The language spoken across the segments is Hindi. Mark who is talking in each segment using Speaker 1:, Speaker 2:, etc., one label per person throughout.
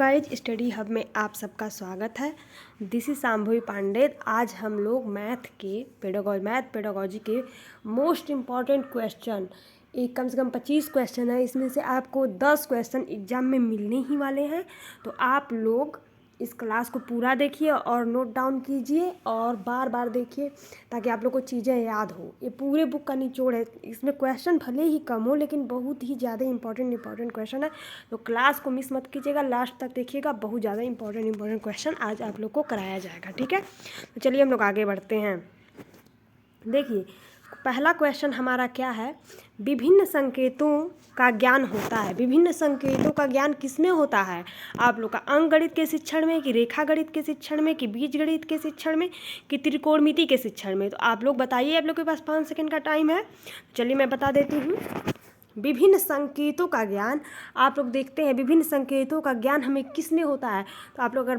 Speaker 1: गाइज, स्टडी हब में आप सबका स्वागत है। This is Shambhavi Pandey. आज हम लोग मैथ पेडागोजी के मोस्ट इम्पॉर्टेंट क्वेश्चन, एक कम से कम 25 क्वेश्चन है, इसमें से आपको 10 क्वेश्चन एग्जाम में मिलने ही वाले हैं। तो आप लोग इस क्लास को पूरा देखिए और नोट डाउन कीजिए और बार बार देखिए ताकि आप लोग को चीज़ें याद हो। ये पूरे बुक का निचोड़ है। इसमें क्वेश्चन भले ही कम हो लेकिन बहुत ही ज़्यादा इंपॉर्टेंट क्वेश्चन है। तो क्लास को मिस मत कीजिएगा, लास्ट तक देखिएगा। बहुत ज़्यादा इंपॉर्टेंट क्वेश्चन आज आप लोग को कराया जाएगा, ठीक है। तो चलिए हम लोग आगे बढ़ते हैं। देखिए, पहला क्वेश्चन हमारा क्या है, विभिन्न संकेतों का ज्ञान होता है। विभिन्न संकेतों का ज्ञान किसमें होता है? आप लोग का अंकगणित के शिक्षण में, कि रेखा गणित के शिक्षण में, कि बीजगणित के शिक्षण में, कि त्रिकोणमिति के शिक्षण में? तो आप लोग बताइए। आप लोग के पास 5 सेकंड का टाइम है। चलिए मैं बता देती हूँ। विभिन्न संकेतों का ज्ञान आप लोग देखते हैं, विभिन्न संकेतों का ज्ञान हमें किस में होता है? तो आप लोग अगर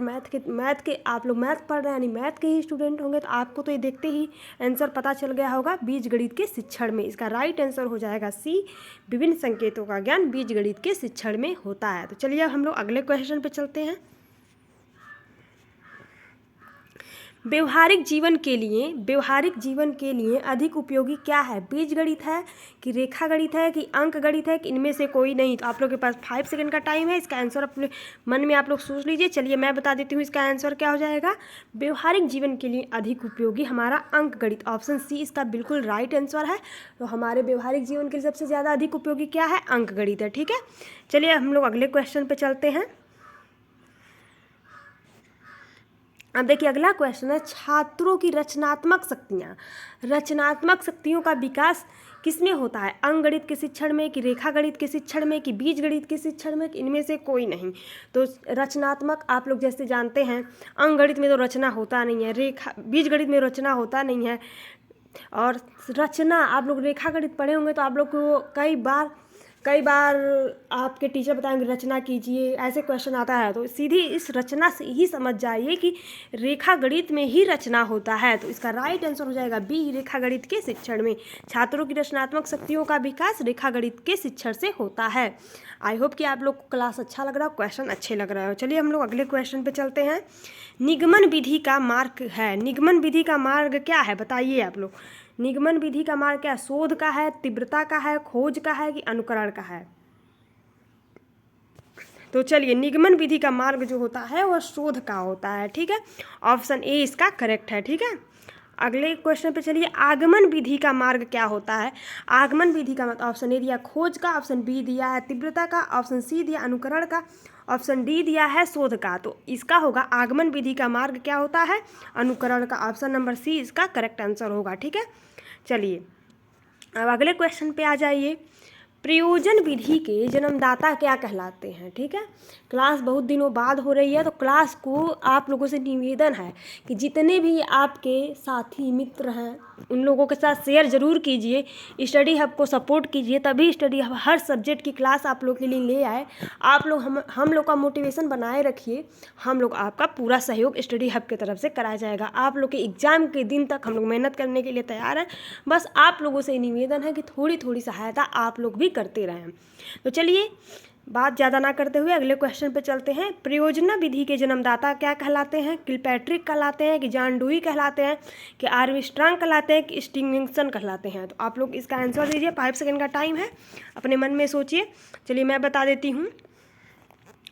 Speaker 1: आप लोग मैथ पढ़ रहे हैं, यानी मैथ के ही स्टूडेंट होंगे, तो आपको तो ये देखते ही आंसर पता चल गया होगा, बीजगणित के शिक्षण में। इसका राइट आंसर हो जाएगा सी, विभिन्न संकेतों का ज्ञान बीजगणित के शिक्षण में होता है। तो चलिए हम लोग अगले क्वेश्चन पे चलते हैं। व्यवहारिक जीवन के लिए अधिक उपयोगी क्या है? बीजगणित है, कि रेखा गणित है, कि अंक गणित है, कि इनमें से कोई नहीं? तो आप लोग के पास 5 सेकंड का टाइम है। इसका आंसर अपने मन में आप लोग सोच लीजिए। चलिए मैं बता देती हूँ इसका आंसर क्या हो जाएगा। व्यवहारिक जीवन के लिए अधिक उपयोगी हमारा अंक गणित, ऑप्शन सी इसका बिल्कुल राइट आंसर है। तो हमारे व्यवहारिक जीवन के लिए सबसे ज़्यादा अधिक उपयोगी क्या है? अंक गणित है, ठीक है। चलिए हम लोग अगले क्वेश्चन पर चलते हैं। अब देखिए, अगला क्वेश्चन है, छात्रों की रचनात्मक शक्तियों का विकास किसमें होता है? अंकगणित के शिक्षण में, कि रेखा गणित के शिक्षण में, कि बीजगणित के शिक्षण में, कि इनमें से कोई नहीं? तो रचनात्मक आप लोग जैसे जानते हैं, अंकगणित में तो रचना होता नहीं है, बीजगणित में रचना होता नहीं है, और रचना आप लोग रेखा गणित पढ़े होंगे तो आप लोग को कई बार आपके टीचर बताएंगे रचना कीजिए, ऐसे क्वेश्चन आता है। तो सीधी इस रचना से ही समझ जाइए कि रेखा गणित में ही रचना होता है। तो इसका राइट आंसर हो जाएगा बी, रेखा गणित के शिक्षण में। छात्रों की रचनात्मक शक्तियों का विकास रेखा गणित के शिक्षण से होता है। आई होप कि आप लोग को क्लास अच्छा लग रहा हो, क्वेश्चन अच्छे लग रहे हो। चलिए हम लोग अगले क्वेश्चन पे चलते हैं। निगमन विधि का मार्ग है। निगमन विधि का मार्ग क्या है बताइए आप लोग। निगमन विधि का मार्ग क्या है? शोध का है, तीव्रता का है, खोज का है, कि अनुकरण का है? तो चलिए, निगमन विधि का मार्ग जो होता है वह शोध का होता है, ठीक है। ऑप्शन ए इसका करेक्ट है, ठीक है। अगले क्वेश्चन पे चलिए, आगमन विधि का मार्ग क्या होता है? आगमन विधि का मतलब ऑप्शन ए दिया खोज का, ऑप्शन बी दिया है तीव्रता का, ऑप्शन सी दिया अनुकरण का, ऑप्शन डी दिया है शोध का। तो इसका होगा आगमन विधि का मार्ग क्या होता है? अनुकरण का। ऑप्शन नंबर सी इसका करेक्ट आंसर होगा, ठीक है। चलिए अब अगले क्वेश्चन पे आ जाइए। प्रयोजन विधि के जन्मदाता क्या कहलाते हैं? ठीक है, क्लास बहुत दिनों बाद हो रही है, तो क्लास को आप लोगों से निवेदन है कि जितने भी आपके साथी मित्र हैं उन लोगों के साथ शेयर ज़रूर कीजिए, स्टडी हब को सपोर्ट कीजिए, तभी स्टडी हब हर सब्जेक्ट की क्लास आप लोग के लिए ले आए। आप लोग हम लोग का मोटिवेशन बनाए रखिए। हम लोग आपका पूरा सहयोग स्टडी हब की तरफ से कराया जाएगा। आप लोग के एग्ज़ाम के दिन तक हम लोग मेहनत करने के लिए तैयार हैं। बस आप लोगों से निवेदन है कि थोड़ी थोड़ी सहायता आप लोग भी करते रहें। तो चलिए बात ज़्यादा ना करते हुए अगले क्वेश्चन पे चलते हैं। प्रयोजना विधि के जन्मदाता क्या कहलाते हैं? किलपैट्रिक कहलाते हैं, कि जॉन डुई कहलाते हैं, कि आर्मस्ट्रांग कहलाते हैं, कि स्टिवेंसन कहलाते हैं? तो आप लोग इसका आंसर दीजिए। 5 सेकंड का टाइम है, अपने मन में सोचिए। चलिए मैं बता देती हूँ।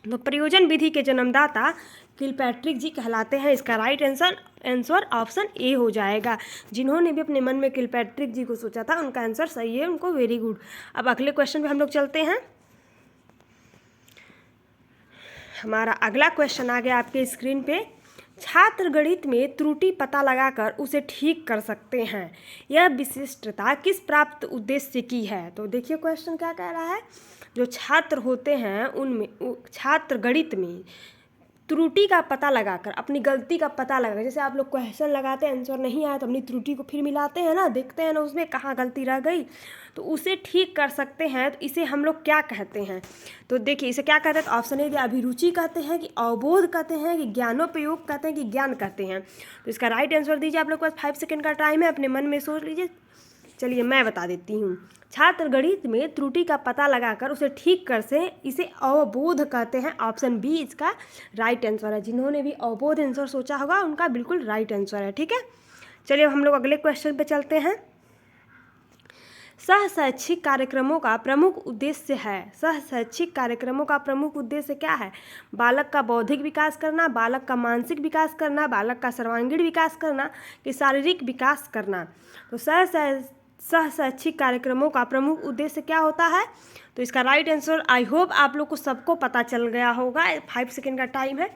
Speaker 1: तो प्रयोजन विधि के जन्मदाता किलपैट्रिक जी कहलाते हैं। इसका राइट आंसर ऑप्शन ए हो जाएगा। जिन्होंने भी अपने मन में किलपैट्रिक जी को सोचा था उनका आंसर सही है, उनको वेरी गुड। अब अगले क्वेश्चन पे हम लोग चलते हैं। हमारा अगला क्वेश्चन आ गया आपके स्क्रीन पे। छात्र गणित में त्रुटि पता लगाकर उसे ठीक कर सकते हैं, यह विशिष्टता किस प्राप्त उद्देश्य की है? तो देखिए क्वेश्चन क्या कह रहा है। जो छात्र होते हैं उनमें छात्र गणित में त्रुटि का पता लगाकर, अपनी गलती का पता लगाकर, जैसे आप लोग क्वेश्चन लगाते हैं आंसर नहीं आया तो अपनी त्रुटि को फिर मिलाते हैं ना, देखते हैं ना उसमें कहाँ गलती रह गई, तो उसे ठीक कर सकते हैं। तो इसे हम लोग क्या कहते हैं? तो देखिए इसे क्या कहते हैं। तो ऑप्शन ए अभिरुचि कहते हैं, कि अवबोध कहते हैं, कि ज्ञानोपयोग कहते हैं, कि ज्ञान कहते हैं? तो इसका राइट आंसर दीजिए। आप लोग के पास 5 सेकंड का टाइम है, अपने मन में सोच लीजिए। चलिए मैं बता देती हूँ। छात्र गणित में त्रुटि का पता लगाकर उसे ठीक कर से इसे अवबोध कहते हैं। ऑप्शन बी इसका राइट आंसर है। जिन्होंने भी अवबोध आंसर सोचा होगा उनका बिल्कुल राइट आंसर है, ठीक है। चलिए अब हम लोग अगले क्वेश्चन पे चलते हैं। सह शैक्षिक कार्यक्रमों का प्रमुख उद्देश्य है। सह शैक्षिक कार्यक्रमों का प्रमुख उद्देश्य क्या है? बालक का बौद्धिक विकास करना, बालक का मानसिक विकास करना, बालक का सर्वांगीण विकास करना कि शारीरिक विकास करना। तो सह शैक्षिक कार्यक्रमों का प्रमुख उद्देश्य क्या होता है? तो इसका राइट आंसर आई होप आप लोग को सबको पता चल गया होगा। 5 सेकेंड का टाइम है।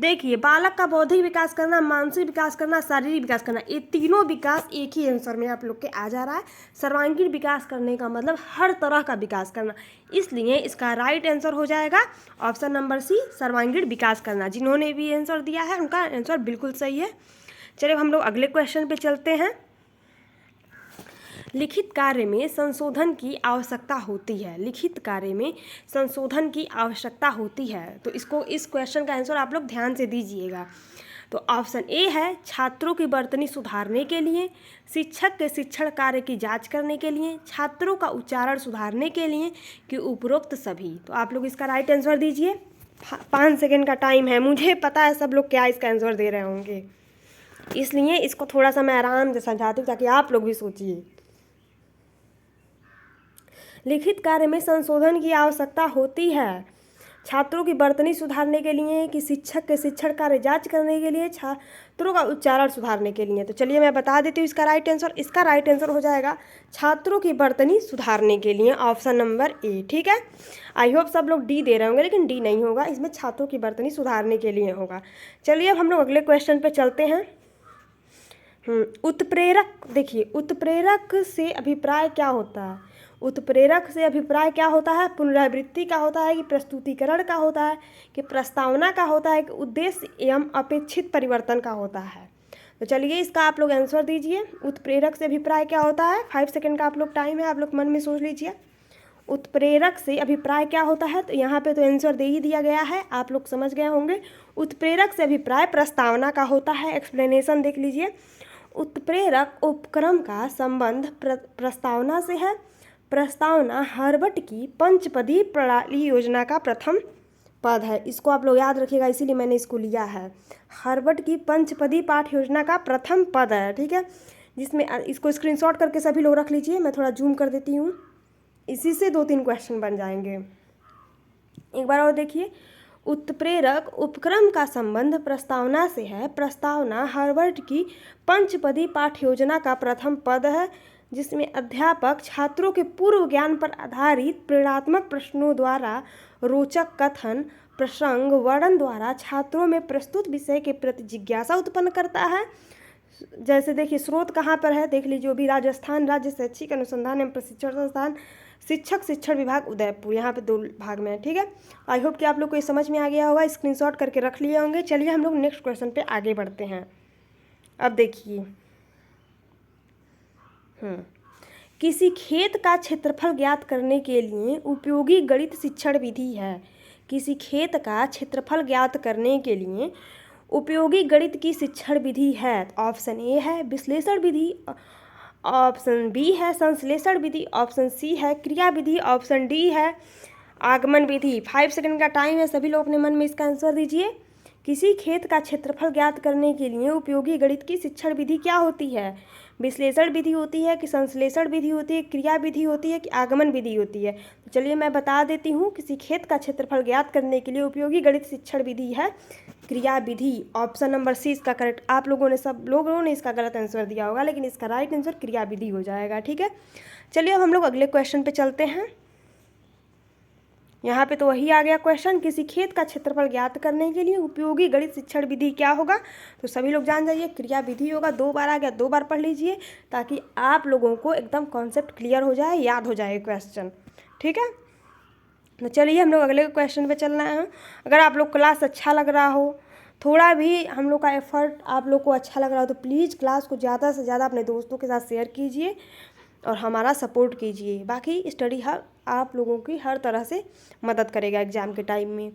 Speaker 1: देखिए, बालक का बौद्धिक विकास करना, मानसिक विकास करना, शारीरिक विकास करना, ये तीनों विकास एक ही आंसर में आप लोग के आ जा रहा है। सर्वांगीण विकास करने का मतलब हर तरह का विकास करना, इसलिए इसका राइट आंसर हो जाएगा ऑप्शन नंबर सी, सर्वांगीण विकास करना। जिन्होंने भी आंसर दिया है उनका आंसर बिल्कुल सही है। चलिए हम लोग अगले क्वेश्चन पे चलते हैं। लिखित कार्य में संशोधन की आवश्यकता होती है। लिखित कार्य में संशोधन की आवश्यकता होती है, तो इस क्वेश्चन का आंसर आप लोग ध्यान से दीजिएगा। तो ऑप्शन ए है छात्रों की वर्तनी सुधारने के लिए, शिक्षक के शिक्षण कार्य की जांच करने के लिए, छात्रों का उच्चारण सुधारने के लिए कि उपरोक्त सभी। तो आप लोग इसका राइट आंसर दीजिए। 5 सेकेंड का टाइम है। मुझे पता है सब लोग क्या इसका आंसर दे रहे होंगे, इसलिए इसको थोड़ा सा मैं आराम से समझाती हूँ ताकि आप लोग भी सोचिए। लिखित कार्य में संशोधन की आवश्यकता होती है छात्रों की वर्तनी सुधारने के लिए कि शिक्षक के शिक्षण कार्य जांच करने के लिए, छात्रों का उच्चारण सुधारने के लिए। तो चलिए मैं बता देती हूँ इसका राइट आंसर। इसका राइट आंसर हो जाएगा छात्रों की वर्तनी सुधारने के लिए, ऑप्शन नंबर ए, ठीक है। आई होप सब लोग डी दे रहे होंगे, लेकिन डी नहीं होगा, इसमें छात्रों की वर्तनी सुधारने के लिए होगा। चलिए अब हम लोग अगले क्वेश्चन पर चलते हैं। उत्प्रेरक, देखिए उत्प्रेरक से अभिप्राय क्या होता है? उत्प्रेरक से अभिप्राय क्या होता है? पुनरावृत्ति का होता है कि प्रस्तुतिकरण का होता है कि प्रस्तावना का होता है कि उद्देश्य एवं अपेक्षित परिवर्तन का होता है? तो चलिए इसका आप लोग आंसर दीजिए। उत्प्रेरक से अभिप्राय क्या होता है? 5 सेकेंड का आप लोग टाइम है, आप लोग मन में सोच लीजिए। उत्प्रेरक से अभिप्राय क्या होता है? तो यहाँ पे तो आंसर दे ही दिया गया है, आप लोग समझ गए होंगे। उत्प्रेरक से अभिप्राय प्रस्तावना का होता है। एक्सप्लेनेशन देख लीजिए। उत्प्रेरक उपक्रम का संबंध प्रस्तावना से है। प्रस्तावना हर्बट की पंचपदी प्रणाली योजना का प्रथम पद है। इसको आप लोग याद रखिएगा, इसीलिए मैंने इसको लिया है। हर्बट की पंचपदी पाठ योजना का प्रथम पद है, ठीक है। जिसमें इसको स्क्रीनशॉट करके सभी लोग रख लीजिए। मैं थोड़ा जूम कर देती हूँ, इसी से 2-3 क्वेश्चन बन जाएंगे। एक बार और देखिए, उत्प्रेरक उपक्रम का संबंध प्रस्तावना से है। प्रस्तावना हर्बट की पंचपदी पाठ योजना का प्रथम पद है, जिसमें अध्यापक छात्रों के पूर्व ज्ञान पर आधारित प्रेरणात्मक प्रश्नों द्वारा रोचक कथन, प्रसंग, वर्णन द्वारा छात्रों में प्रस्तुत विषय के प्रति जिज्ञासा उत्पन्न करता है। जैसे देखिए स्रोत कहाँ पर है, देख लीजिए, भी राजस्थान राज्य शैक्षिक अनुसंधान एवं प्रशिक्षण संस्थान, शिक्षक शिक्षण विभाग उदयपुर, यहाँ पे 2 भाग में है, ठीक है। आई होप कि आप लोग को ये समझ में आ गया होगा, स्क्रीनशॉट करके रख लिए होंगे। चलिए हम लोग नेक्स्ट क्वेश्चन पे आगे बढ़ते हैं। अब देखिए, किसी खेत का क्षेत्रफल ज्ञात करने के लिए उपयोगी गणित शिक्षण विधि है। किसी खेत का क्षेत्रफल ज्ञात करने के लिए उपयोगी गणित की शिक्षण विधि है। ऑप्शन ए है विश्लेषण विधि, ऑप्शन बी है संश्लेषण विधि, ऑप्शन सी है क्रिया विधि, ऑप्शन डी है आगमन विधि। 5 सेकंड का टाइम है, सभी लोग अपने मन में इसका आंसर दीजिए। किसी खेत का क्षेत्रफल ज्ञात करने के लिए उपयोगी गणित की शिक्षण विधि क्या होती है? विश्लेषण विधि होती है कि संश्लेषण विधि होती है, क्रिया विधि होती है कि आगमन विधि होती है? तो चलिए मैं बता देती हूँ, किसी खेत का क्षेत्रफल ज्ञात करने के लिए उपयोगी गणित शिक्षण विधि है क्रिया विधि। ऑप्शन नंबर सी इसका करेक्ट। आप लोगों ने सब लोगों ने इसका गलत आंसर दिया होगा, लेकिन इसका राइट आंसर क्रिया विधि हो जाएगा, ठीक है। चलिए अब हम लोग अगले क्वेश्चन पे चलते हैं। यहाँ पे तो वही आ गया क्वेश्चन, किसी खेत का क्षेत्रफल ज्ञात करने के लिए उपयोगी गणित शिक्षण विधि क्या होगा? तो सभी लोग जान जाइए, क्रिया विधि होगा। 2 बार आ गया, 2 बार पढ़ लीजिए ताकि आप लोगों को एकदम कॉन्सेप्ट क्लियर हो जाए, याद हो जाए क्वेश्चन, ठीक है। तो चलिए हम लोग अगले क्वेश्चन पे चलना है। अगर आप लोग क्लास अच्छा लग रहा हो, थोड़ा भी हम लोग का एफर्ट आप लोग को अच्छा लग रहा हो, तो प्लीज़ क्लास को ज़्यादा से ज़्यादा अपने दोस्तों के साथ शेयर कीजिए और हमारा सपोर्ट कीजिए। बाकी स्टडी आप लोगों की हर तरह से मदद करेगा एग्ज़ाम के टाइम में,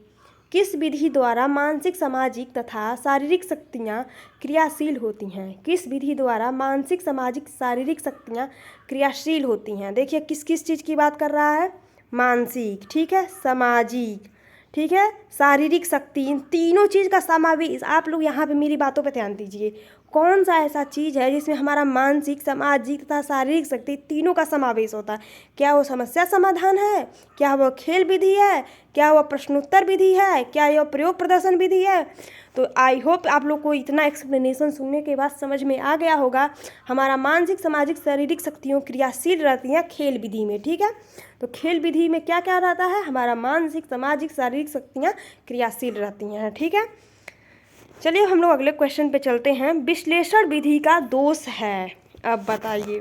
Speaker 1: किस विधि द्वारा मानसिक, सामाजिक तथा शारीरिक शक्तियाँ क्रियाशील होती हैं? किस विधि द्वारा मानसिक, सामाजिक, शारीरिक शक्तियाँ क्रियाशील होती हैं? देखिए किस किस चीज़ की बात कर रहा है, मानसिक, ठीक है, सामाजिक, ठीक है, शारीरिक शक्ति, इन तीनों चीज़ का समावेश। आप लोग यहाँ पे मेरी बातों पे ध्यान दीजिए, कौन सा ऐसा चीज़ है जिसमें हमारा मानसिक, सामाजिक तथा शारीरिक शक्ति तीनों का समावेश होता है? क्या वो समस्या समाधान है? क्या वह खेल विधि है? क्या वह प्रश्नोत्तर विधि है? क्या यह प्रयोग प्रदर्शन विधि है? तो आई होप आप लोग को इतना एक्सप्लेनेशन सुनने के बाद समझ में आ गया होगा हमारा मानसिक, सामाजिक, शारीरिक शक्तियों क्रियाशील रहती हैं खेल विधि में, ठीक है। तो खेल विधि में क्या क्या रहता है, हमारा मानसिक, सामाजिक, शारीरिक शक्तियाँ क्रियाशील रहती हैं, ठीक है। चलिए हम लोग अगले क्वेश्चन पे चलते हैं। विश्लेषण विधि का दोष है, अब बताइए।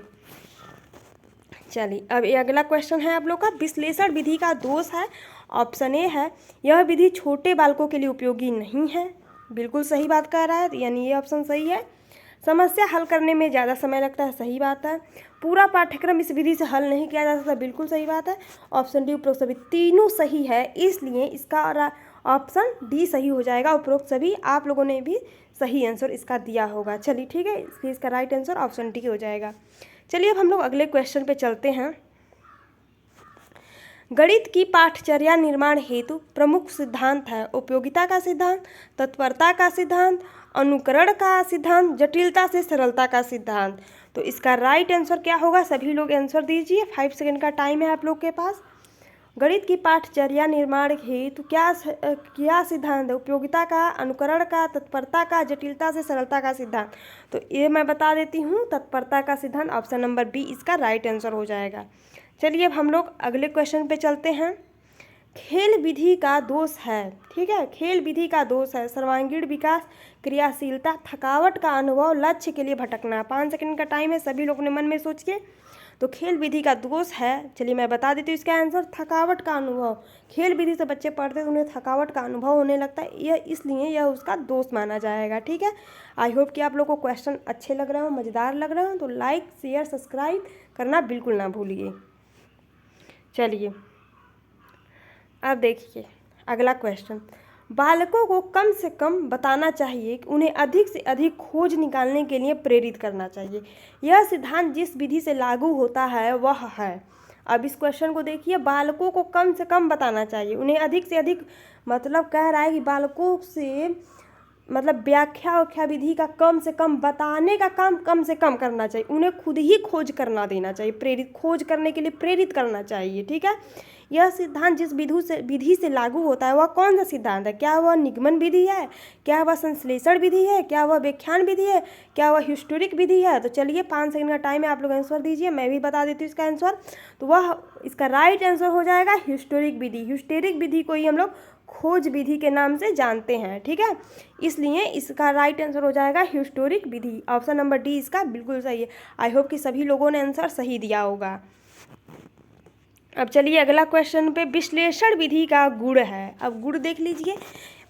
Speaker 1: चलिए अब ये अगला क्वेश्चन है आप लोग का, विश्लेषण विधि का दोष है। ऑप्शन ए है, यह विधि छोटे बालकों के लिए उपयोगी नहीं है, बिल्कुल सही बात कह रहा है, यानी ये ऑप्शन सही है। समस्या हल करने में ज़्यादा समय लगता है, सही बात है। पूरा पाठ्यक्रम इस विधि से हल नहीं किया जा सकता, बिल्कुल सही बात है। ऑप्शन डी उपरोक्त सभी तीनों सही है, इसलिए इसका ऑप्शन डी सही हो जाएगा। उपरोक्त सभी आप लोगों ने भी सही आंसर इसका दिया होगा। चलिए ठीक है, इसलिए इसका राइट आंसर ऑप्शन डी हो जाएगा। चलिए अब हम लोग अगले क्वेश्चन पे चलते हैं। गणित की पाठचर्या निर्माण हेतु प्रमुख सिद्धांत है उपयोगिता का सिद्धांत, तत्परता का सिद्धांत, अनुकरण का सिद्धांत, जटिलता से सरलता का सिद्धांत। तो इसका राइट आंसर क्या होगा, सभी लोग आंसर दीजिए, 5 सेकंड का टाइम है आप लोग के पास। गणित की पाठचर्या निर्माण हेतु क्या सिद्धांत है, उपयोगिता का, अनुकरण का, तत्परता का, जटिलता से सरलता का सिद्धांत। तो ये मैं बता देती हूँ, तत्परता का सिद्धांत, ऑप्शन नंबर बी इसका राइट आंसर हो जाएगा। चलिए अब हम लोग अगले क्वेश्चन पे चलते हैं। खेल विधि का दोष है, ठीक है, खेल विधि का दोष है सर्वांगीण विकास, क्रियाशीलता, थकावट का अनुभव, लक्ष्य के लिए भटकना। 5 सेकंड का टाइम है, सभी लोग ने मन में सोचिए। तो खेल विधि का दोष है, चलिए मैं बता देती हूँ इसका आंसर, थकावट का अनुभव। खेल विधि से बच्चे पढ़ते तो उन्हें थकावट का अनुभव होने लगता है, यह इसलिए यह उसका दोष माना जाएगा, ठीक है। आई होप कि आप लोग को क्वेश्चन अच्छे लग रहे हो, मज़ेदार लग रहे हो, तो लाइक शेयर सब्सक्राइब करना बिल्कुल ना भूलिए। चलिए अब देखिए अगला क्वेश्चन, बालकों को कम से कम बताना चाहिए कि उन्हें अधिक से अधिक खोज निकालने के लिए प्रेरित करना चाहिए। यह सिद्धांत जिस विधि से लागू होता है वह है। अब इस क्वेश्चन को देखिए, बालकों को कम से कम बताना चाहिए, उन्हें अधिक से अधिक, मतलब कह रहा है कि बालकों से मतलब व्याख्या विधि का कम से कम बताने का काम कम से कम करना चाहिए, उन्हें खुद ही खोज करना देना चाहिए, प्रेरित खोज करने के लिए प्रेरित करना चाहिए, ठीक है। यह सिद्धांत जिस विधि से लागू होता है वह कौन सा सिद्धांत है, क्या वह निगमन विधि है, क्या वह संश्लेषण विधि है, क्या वह व्याख्यान विधि है, क्या वह हिस्टोरिक विधि है। तो चलिए 5 सेकंड का टाइम है, आप लोग आंसर दीजिए, मैं भी बता देती हूँ इसका आंसर। तो वह इसका राइट आंसर हो जाएगा हिस्टोरिक विधि। हिस्टोरिक विधि को ही हम लोग खोज विधि के नाम से जानते हैं, ठीक है, इसलिए इसका राइट आंसर हो जाएगा हिस्टोरिक विधि। ऑप्शन नंबर डी इसका बिल्कुल सही है। आई होप कि सभी लोगों ने आंसर सही दिया होगा। अब चलिए अगला क्वेश्चन पे, विश्लेषण विधि का गुण है। अब गुण देख लीजिए,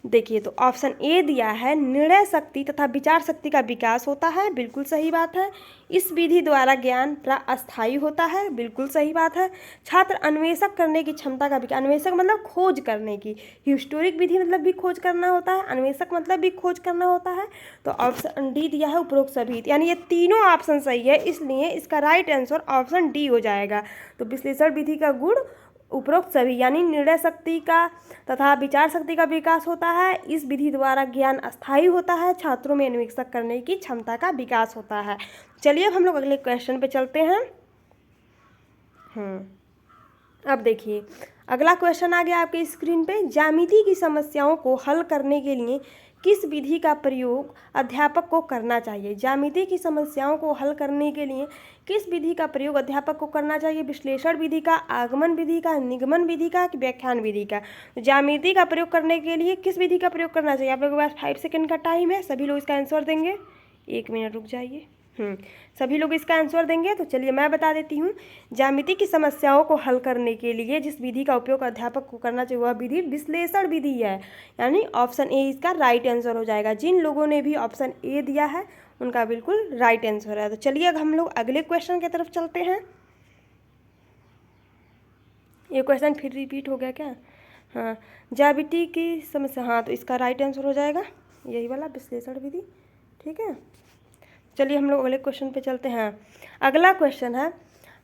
Speaker 1: देखिए तो ऑप्शन ए दिया है, निर्णय शक्ति तथा विचार शक्ति का विकास होता है, बिल्कुल सही बात है। इस विधि द्वारा ज्ञान अस्थायी होता है, बिल्कुल सही बात है। छात्र अन्वेषक करने की क्षमता का विकास, अन्वेषक मतलब खोज करने की, हिस्टोरिक विधि मतलब भी खोज करना होता है, अन्वेषक मतलब भी खोज करना होता है। तो ऑप्शन डी दिया है उपरोक्त सभी, यानी ये तीनों ऑप्शन सही है, इसलिए इसका राइट आंसर ऑप्शन डी हो जाएगा। तो विश्लेषण विधि का गुण उपरोक्त सभी, यानी निर्णय शक्ति का तथा विचार शक्ति का विकास होता है। इस विधि द्वारा ज्ञान अस्थायी होता है, छात्रों में अन्वेषक करने की क्षमता का विकास होता है। चलिए अब हम लोग अगले क्वेश्चन पे चलते हैं। अब देखिए अगला क्वेश्चन आ गया आपके स्क्रीन पे, ज्यामिति की समस्याओं को हल करने के लिए किस विधि का प्रयोग अध्यापक को करना चाहिए। ज्यामिति की समस्याओं को हल करने के लिए किस विधि का प्रयोग अध्यापक को करना चाहिए, विश्लेषण विधि का, आगमन विधि का, निगमन विधि का, व्याख्यान विधि का। तो ज्यामिति का प्रयोग करने के लिए किस विधि का प्रयोग करना चाहिए, आप लोगों के पास 5 सेकंड का टाइम है, सभी लोग इसका आंसर देंगे। 1 मिनट रुक जाइए, सभी लोग इसका आंसर देंगे। तो चलिए मैं बता देती हूँ, ज्यामिति की समस्याओं को हल करने के लिए जिस विधि का उपयोग अध्यापक को करना चाहिए वह विधि विश्लेषण विधि है, यानी ऑप्शन ए इसका राइट आंसर हो जाएगा। जिन लोगों ने भी ऑप्शन ए दिया है उनका बिल्कुल राइट आंसर है। तो चलिए अब हम लोग अगले क्वेश्चन की तरफ चलते हैं। ये क्वेश्चन फिर रिपीट हो गया क्या, हाँ, ज्यामिति की समस्या, हाँ तो इसका राइट आंसर हो जाएगा यही वाला विश्लेषण विधि। ठीक है, चलिए हम लोग अगले क्वेश्चन पे चलते हैं। अगला क्वेश्चन है,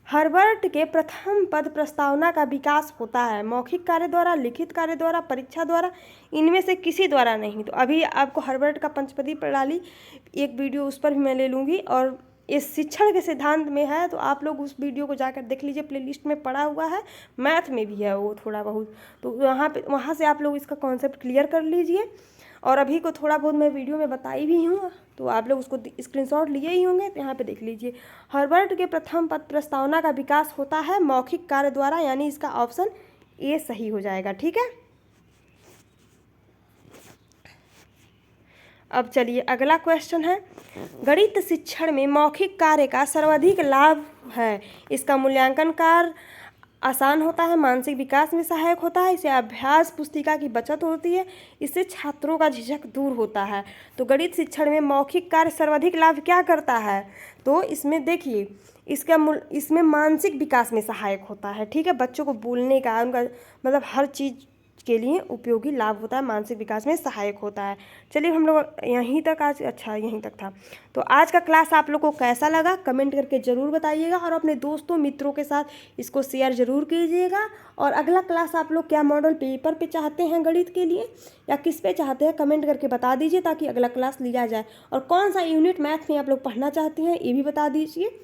Speaker 1: हर्बर्ट के प्रथम पद प्रस्तावना का विकास होता है मौखिक कार्य द्वारा, लिखित कार्य द्वारा, परीक्षा द्वारा, इनमें से किसी द्वारा नहीं। तो अभी आपको हर्बर्ट का पंचपदी प्रणाली एक वीडियो उस पर भी मैं ले लूँगी, और इस शिक्षण के सिद्धांत में है तो आप लोग उस वीडियो को जाकर देख लीजिए, प्लेलिस्ट में पड़ा हुआ है, मैथ में भी है वो थोड़ा बहुत, तो वहाँ से आप लोग इसका कॉन्सेप्ट क्लियर कर लीजिए। और अभी को थोड़ा बहुत मैं वीडियो में बताई भी हूँ, तो आप लोग उसको स्क्रीनशॉट लिए ही होंगे, तो यहाँ पे देख लीजिए। हर्बर्ट के प्रथम पद प्रस्तावना का विकास होता है मौखिक कार्य द्वारा, यानी इसका ऑप्शन ए सही हो जाएगा। ठीक है, अब चलिए अगला क्वेश्चन है, गणित शिक्षण में मौखिक कार्य का सर्वाधिक लाभ है, इसका मूल्यांकन कार्य आसान होता है, मानसिक विकास में सहायक होता है, इससे अभ्यास पुस्तिका की बचत होती है, इससे छात्रों का झिझक दूर होता है। तो गणित शिक्षण में मौखिक कार्य सर्वाधिक लाभ क्या करता है, तो इसमें देखिए इसमें मानसिक विकास में सहायक होता है। ठीक है, बच्चों को बोलने का, उनका मतलब हर चीज़ के लिए उपयोगी लाभ होता है, मानसिक विकास में सहायक होता है। चलिए हम लोग यहीं तक आज, अच्छा यहीं तक था। तो आज का क्लास आप लोग को कैसा लगा कमेंट करके ज़रूर बताइएगा, और अपने दोस्तों मित्रों के साथ इसको शेयर ज़रूर कीजिएगा। और अगला क्लास आप लोग क्या मॉडल पेपर पे चाहते हैं गणित के लिए, या किस पे चाहते हैं, कमेंट करके बता दीजिए ताकि अगला क्लास लिया जाए। और कौन सा यूनिट मैथ में आप लोग पढ़ना चाहते हैं ये भी बता दीजिए,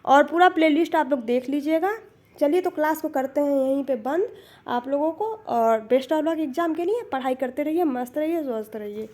Speaker 1: और पूरा प्लेलिस्ट आप लोग देख लीजिएगा। चलिए तो क्लास को करते हैं यहीं पे बंद आप लोगों को, और बेस्ट ऑफ लक एग्जाम के लिए, पढ़ाई करते रहिए, मस्त रहिए, स्वस्थ रहिए।